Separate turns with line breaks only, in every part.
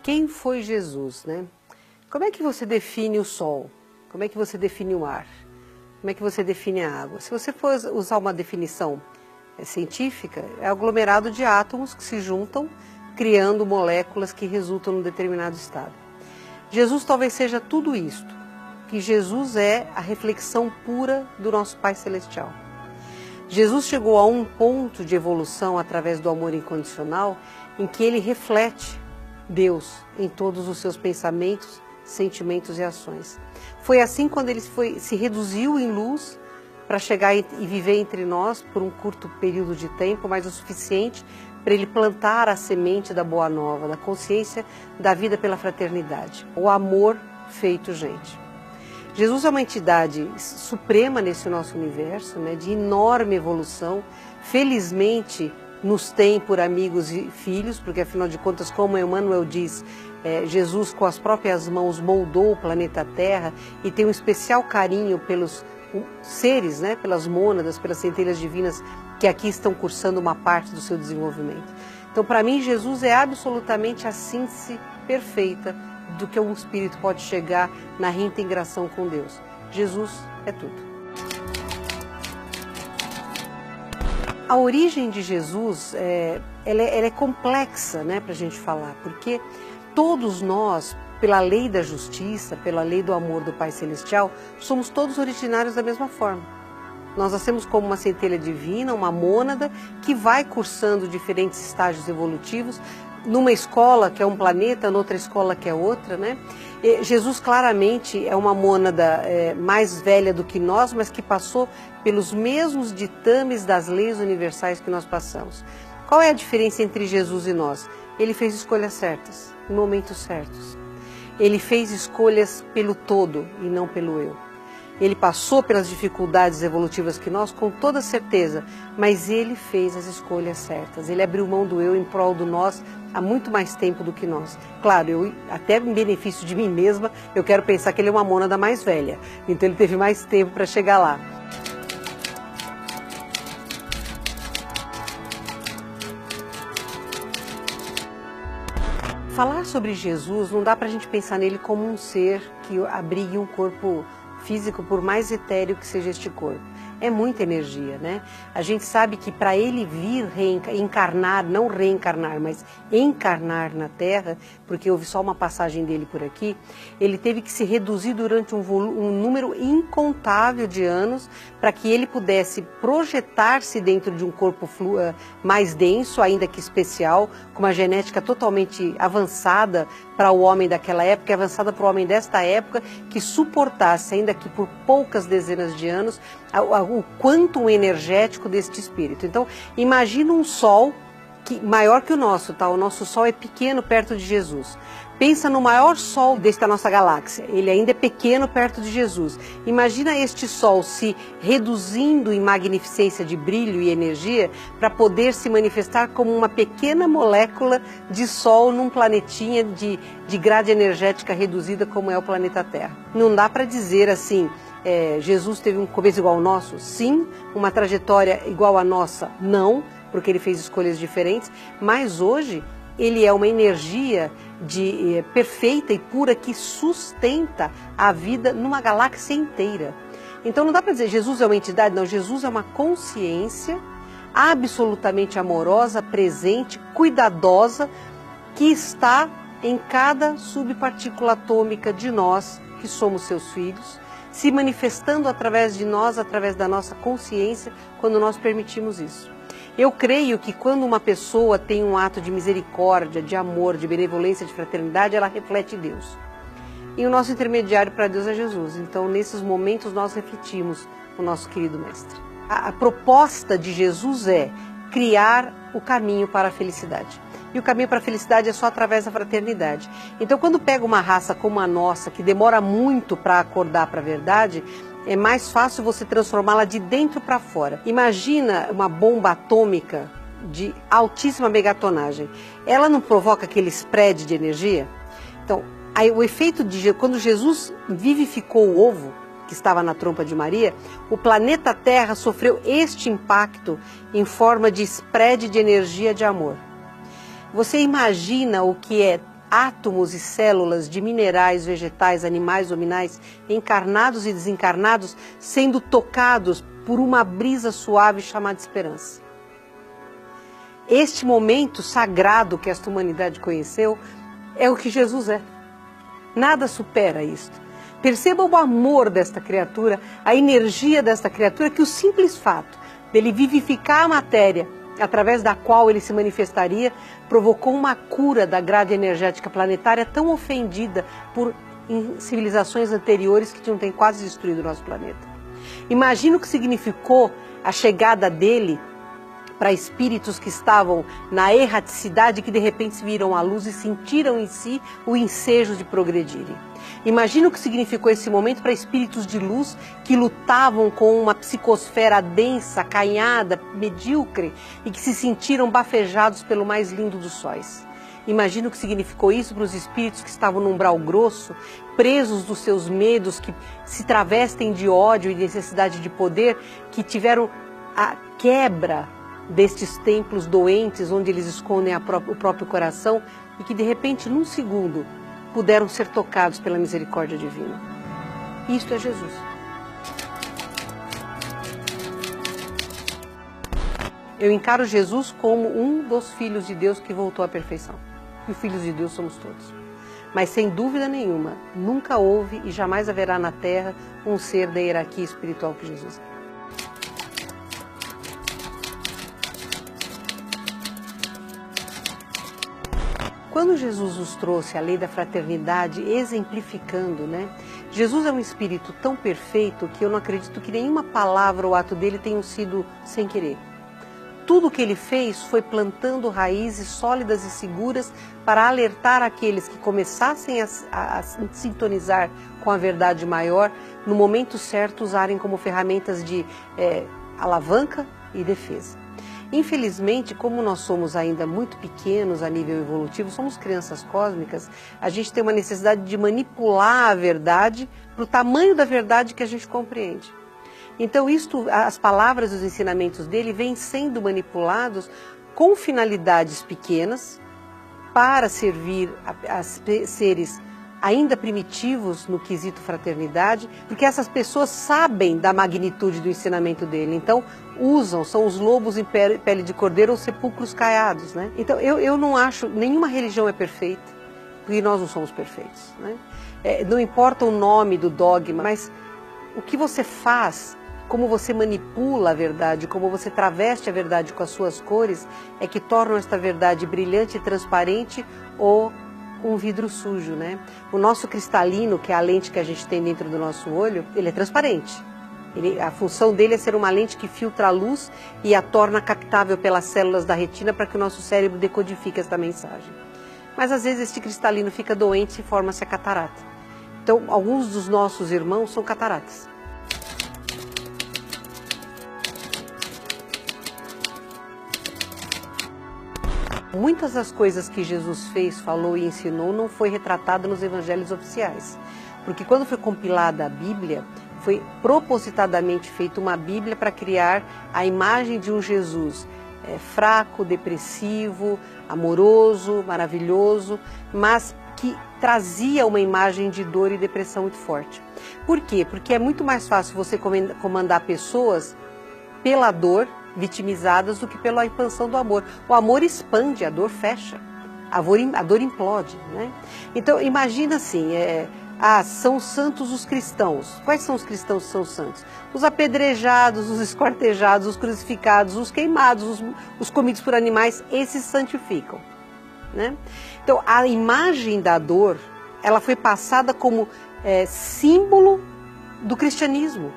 Quem foi Jesus, né? Como é que você define o sol? Como é que você define o ar? Como é que você define a água? Se você for usar uma definição científica, é aglomerado de átomos que se juntam, criando moléculas que resultam num determinado estado. Jesus talvez seja tudo isto, que Jesus é a reflexão pura do nosso Pai Celestial. Jesus chegou a um ponto de evolução através do amor incondicional em que ele reflete Deus em todos os seus pensamentos, sentimentos e ações. Foi assim quando ele se reduziu em luz para chegar e viver entre nós por um curto período de tempo, mas o suficiente para ele plantar a semente da boa nova, da consciência da vida pela fraternidade, o amor feito gente. Jesus é uma entidade suprema nesse nosso universo, né, de enorme evolução. Felizmente nos tem por amigos e filhos, porque afinal de contas, como Emmanuel diz, Jesus com as próprias mãos moldou o planeta Terra e tem um especial carinho pelos seres, né, pelas mônadas, pelas centelhas divinas que aqui estão cursando uma parte do seu desenvolvimento. Então, para mim, Jesus é absolutamente a síntese perfeita do que um espírito pode chegar na reintegração com Deus. Jesus é tudo. A origem de Jesus ela é complexa, né, para a gente falar, porque todos nós, pela lei da justiça, pela lei do amor do Pai Celestial, somos todos originários da mesma forma. Nós nascemos como uma centelha divina, uma mônada, que vai cursando diferentes estágios evolutivos, numa escola que é um planeta, noutra escola que é outra, né? Jesus claramente é uma mônada mais velha do que nós, mas que passou pelos mesmos ditames das leis universais que nós passamos. Qual é a diferença entre Jesus e nós? Ele fez escolhas certas, em momentos certos. Ele fez escolhas pelo todo e não pelo eu. Ele passou pelas dificuldades evolutivas que nós, com toda certeza, mas ele fez as escolhas certas. Ele abriu mão do eu em prol do nós há muito mais tempo do que nós. Claro, eu, até em benefício de mim mesma, eu quero pensar que ele é uma mônada mais velha. Então ele teve mais tempo para chegar lá. Falar sobre Jesus não dá para a gente pensar nele como um ser que abrigue um corpo físico, por mais etéreo que seja este corpo. É muita energia, né? A gente sabe que para ele vir encarnar, não reencarnar, mas encarnar na Terra, porque houve só uma passagem dele por aqui, ele teve que se reduzir durante um número incontável de anos para que ele pudesse projetar-se dentro de um corpo mais denso, ainda que especial, com uma genética totalmente avançada para o homem daquela época, avançada para o homem desta época, que suportasse, ainda que por poucas dezenas de anos, o quantum energético deste espírito. Então, imagina um sol maior que o nosso, tá? O nosso sol é pequeno perto de Jesus. Pensa no maior sol desta nossa galáxia, ele ainda é pequeno perto de Jesus. Imagina este sol se reduzindo em magnificência de brilho e energia para poder se manifestar como uma pequena molécula de sol num planetinha de grade energética reduzida como é o planeta Terra. Não dá para dizer assim, Jesus teve um começo igual ao nosso? Sim. Uma trajetória igual à nossa? Não, porque ele fez escolhas diferentes, mas hoje ele é uma energia perfeita e pura que sustenta a vida numa galáxia inteira. Então não dá para dizer Jesus é uma entidade, não, Jesus é uma consciência absolutamente amorosa, presente, cuidadosa, que está em cada subpartícula atômica de nós, que somos seus filhos, se manifestando através de nós, através da nossa consciência, quando nós permitimos isso. Eu creio que quando uma pessoa tem um ato de misericórdia, de amor, de benevolência, de fraternidade, ela reflete Deus. E o nosso intermediário para Deus é Jesus. Então, nesses momentos, nós refletimos o nosso querido Mestre. A proposta de Jesus é criar o caminho para a felicidade. E o caminho para a felicidade é só através da fraternidade. Então, quando pega uma raça como a nossa, que demora muito para acordar para a verdade, é mais fácil você transformá-la de dentro para fora. Imagina uma bomba atômica de altíssima megatonagem. Ela não provoca aquele spread de energia? Então, aí, o efeito de quando Jesus vivificou o ovo, que estava na trompa de Maria, o planeta Terra sofreu este impacto em forma de spread de energia de amor. Você imagina o que é átomos e células de minerais, vegetais, animais, hominais, encarnados e desencarnados, sendo tocados por uma brisa suave chamada esperança. Este momento sagrado que esta humanidade conheceu é o que Jesus é. Nada supera isto. Perceba o amor desta criatura, a energia desta criatura, que o simples fato dele vivificar a matéria, através da qual ele se manifestaria, provocou uma cura da grade energética planetária tão ofendida por civilizações anteriores que tinham quase destruído o nosso planeta. Imagina o que significou a chegada dele para espíritos que estavam na erraticidade, que de repente se viram à luz e sentiram em si o ensejo de progredirem. Imagina o que significou esse momento para espíritos de luz que lutavam com uma psicosfera densa, acanhada, medíocre e que se sentiram bafejados pelo mais lindo dos sóis. Imagina o que significou isso para os espíritos que estavam num umbral grosso, presos dos seus medos, que se travestem de ódio e necessidade de poder, que tiveram a quebra destes templos doentes, onde eles escondem o próprio coração e que de repente, num segundo, puderam ser tocados pela misericórdia divina. Isto é Jesus. Eu encaro Jesus como um dos filhos de Deus que voltou à perfeição. E filhos de Deus somos todos. Mas sem dúvida nenhuma, nunca houve e jamais haverá na Terra um ser da hierarquia espiritual que Jesus é. Quando Jesus nos trouxe a lei da fraternidade, exemplificando, né? Jesus é um espírito tão perfeito que eu não acredito que nenhuma palavra ou ato dele tenha sido sem querer. Tudo o que ele fez foi plantando raízes sólidas e seguras para alertar aqueles que começassem a sintonizar com a verdade maior, no momento certo usarem como ferramentas de alavanca e defesa. Infelizmente, como nós somos ainda muito pequenos a nível evolutivo, somos crianças cósmicas, a gente tem uma necessidade de manipular a verdade para o tamanho da verdade que a gente compreende. Então, as palavras e os ensinamentos dele vêm sendo manipulados com finalidades pequenas para servir a seres ainda primitivos no quesito fraternidade, porque essas pessoas sabem da magnitude do ensinamento dele, então são os lobos em pele de cordeiro ou sepulcros caiados, né? Então eu não acho, nenhuma religião é perfeita, porque nós não somos perfeitos, né? Não importa o nome do dogma, mas o que você faz, como você manipula a verdade, como você traveste a verdade com as suas cores, é que tornam esta verdade brilhante e transparente ou um vidro sujo, né? O nosso cristalino, que é a lente que a gente tem dentro do nosso olho, ele é transparente. A função dele é ser uma lente que filtra a luz e a torna captável pelas células da retina para que o nosso cérebro decodifique esta mensagem. Mas às vezes este cristalino fica doente e forma-se a catarata. Então, alguns dos nossos irmãos são cataratas. Muitas das coisas que Jesus fez, falou e ensinou não foi retratada nos evangelhos oficiais. Porque quando foi compilada a Bíblia, foi propositadamente feita uma Bíblia para criar a imagem de um Jesus fraco, depressivo, amoroso, maravilhoso, mas que trazia uma imagem de dor e depressão muito forte. Por quê? Porque é muito mais fácil você comandar pessoas pela dor, vitimizadas, do que pela expansão do amor. O amor expande, a dor fecha, a dor implode, né? Então imagina assim, são santos os cristãos. Quais são os cristãos que são santos? Os apedrejados, os esquartejados, os crucificados, os queimados, os comidos por animais, esses santificam, né? Então a imagem da dor, ela foi passada como símbolo do cristianismo.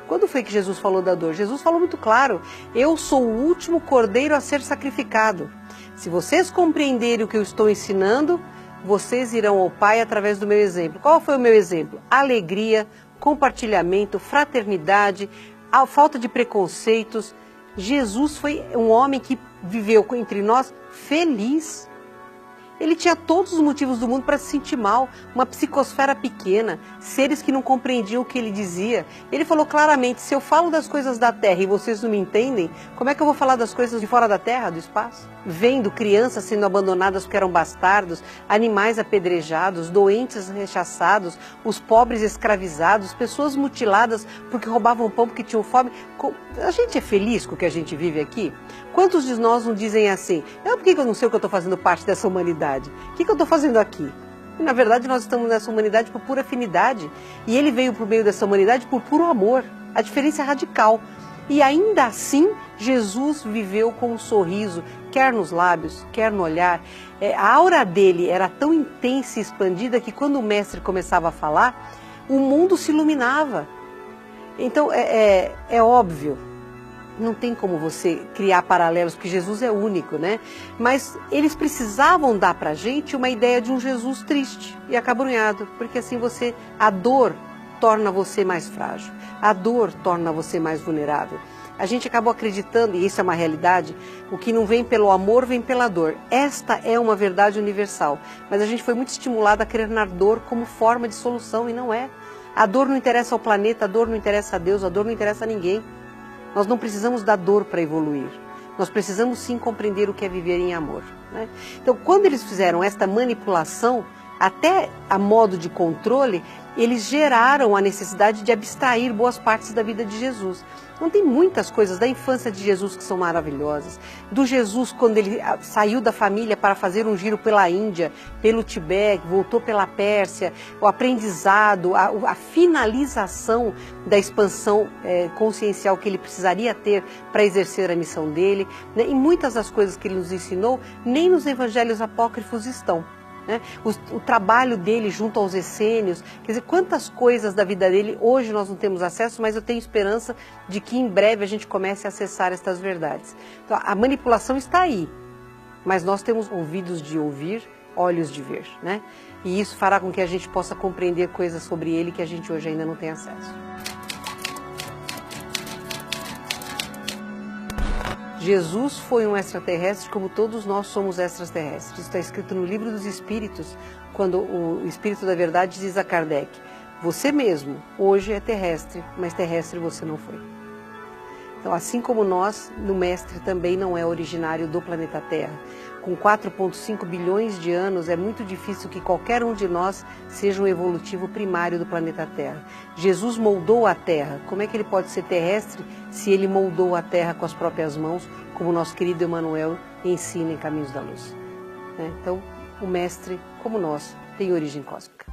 Quando foi que Jesus falou da dor? Jesus falou muito claro: eu sou o último cordeiro a ser sacrificado. Se vocês compreenderem o que eu estou ensinando, vocês irão ao Pai através do meu exemplo. Qual foi o meu exemplo? Alegria, compartilhamento, fraternidade, a falta de preconceitos. Jesus foi um homem que viveu entre nós feliz. Ele tinha todos os motivos do mundo para se sentir mal, uma psicosfera pequena, seres que não compreendiam o que ele dizia. Ele falou claramente, se eu falo das coisas da terra e vocês não me entendem, como é que eu vou falar das coisas de fora da terra, do espaço? Vendo crianças sendo abandonadas porque eram bastardos, animais apedrejados, doentes rechaçados, os pobres escravizados, pessoas mutiladas porque roubavam pão porque tinham fome. A gente é feliz com o que a gente vive aqui? Quantos de nós não dizem assim, por que eu não sei o que eu estou fazendo parte dessa humanidade? O que eu estou fazendo aqui? E, na verdade, nós estamos nessa humanidade por pura afinidade. E ele veio por meio dessa humanidade por puro amor. A diferença é radical. E ainda assim, Jesus viveu com um sorriso, quer nos lábios, quer no olhar. A aura dele era tão intensa e expandida que quando o mestre começava a falar, o mundo se iluminava. Então, é óbvio. Não tem como você criar paralelos, porque Jesus é único, né? Mas eles precisavam dar pra gente uma ideia de um Jesus triste e acabrunhado, porque assim a dor torna você mais frágil, a dor torna você mais vulnerável. A gente acabou acreditando, e isso é uma realidade, o que não vem pelo amor vem pela dor. Esta é uma verdade universal, mas a gente foi muito estimulado a crer na dor como forma de solução, e não é. A dor não interessa ao planeta, a dor não interessa a Deus, a dor não interessa a ninguém. Nós não precisamos da dor para evoluir. Nós precisamos sim compreender o que é viver em amor, né? Então, quando eles fizeram esta manipulação, até a modo de controle, eles geraram a necessidade de abstrair boas partes da vida de Jesus. Não tem muitas coisas da infância de Jesus que são maravilhosas. Do Jesus quando ele saiu da família para fazer um giro pela Índia, pelo Tibete, voltou pela Pérsia, o aprendizado, a finalização da expansão consciencial que ele precisaria ter para exercer a missão dele, né? E muitas das coisas que ele nos ensinou, nem nos evangelhos apócrifos estão. Né? O trabalho dele junto aos essênios, quer dizer, quantas coisas da vida dele hoje nós não temos acesso, mas eu tenho esperança de que em breve a gente comece a acessar estas verdades. Então, a manipulação está aí, mas nós temos ouvidos de ouvir, olhos de ver, né? E isso fará com que a gente possa compreender coisas sobre ele que a gente hoje ainda não tem acesso. Jesus foi um extraterrestre como todos nós somos extraterrestres. Isso está escrito no Livro dos Espíritos, quando o Espírito da Verdade diz a Kardec, você mesmo hoje é terrestre, mas terrestre você não foi. Então, assim como nós, o Mestre também não é originário do planeta Terra. Com 4,5 bilhões de anos, é muito difícil que qualquer um de nós seja um evolutivo primário do planeta Terra. Jesus moldou a Terra. Como é que ele pode ser terrestre se ele moldou a Terra com as próprias mãos, como o nosso querido Emmanuel ensina em Caminhos da Luz? Então, o Mestre, como nós, tem origem cósmica.